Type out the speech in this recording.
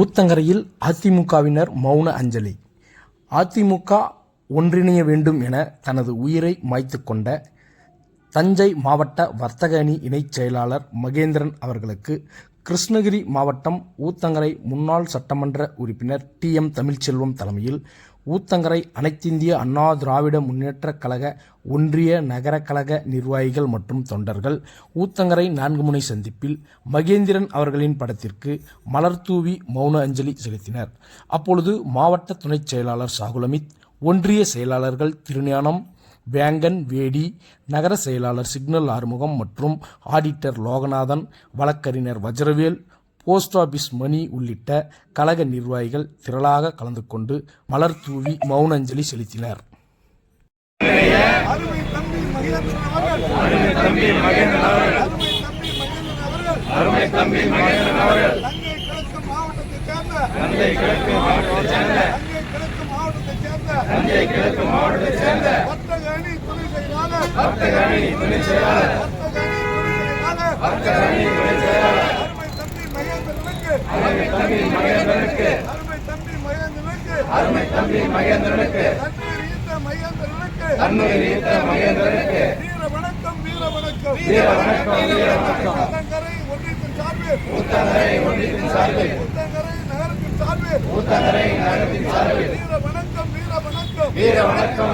ஊத்தங்கரையில் அதிமுகவினர் மௌன அஞ்சலி. அதிமுக ஒன்றிணைய வேண்டும் என தனது உயிரை மாய்த்துக் கொண்ட தஞ்சை மாவட்ட வர்த்தக அணி இணைச் செயலாளர் மகேந்திரன் அவர்களுக்கு கிருஷ்ணகிரி மாவட்டம் ஊத்தங்கரை முன்னாள் சட்டமன்ற உறுப்பினர் TM தமிழ்ச்செல்வம் தலைமையில் ஊத்தங்கரை அனைத்திந்திய அண்ணா திராவிட முன்னேற்றக் கழக ஒன்றிய நகர கழக நிர்வாகிகள் மற்றும் தொண்டர்கள் ஊத்தங்கரை 4 முனை சந்திப்பில் மகேந்திரன் அவர்களின் படத்திற்கு மலர் தூவி மௌன அஞ்சலி செலுத்தினர். அப்பொழுது மாவட்ட துணைச் செயலாளர் சாகுலமித், ஒன்றிய செயலாளர்கள் திருஞானம், வேங்கன், வேடி, நகர செயலாளர் சிக்னல் ஆறுமுகம் மற்றும் ஆடிட்டர் லோகநாதன், வழக்கறிஞர் வஜ்ரவேல், போஸ்ட் ஆபீஸ் மணி உள்ளிட்ட கழக நிர்வாகிகள் திரளாக கலந்து கொண்டு மலர் தூவி மௌன அஞ்சலி செலுத்தினர். அருமை தம்பி மகேந்திரனுக்கு வீர வணக்கம். ஊத்தங்கரை ஒன்றியத்தின் சார்பில் ஊத்தங்கரை நகரத்தின் சார்பில் வீர வணக்கம்.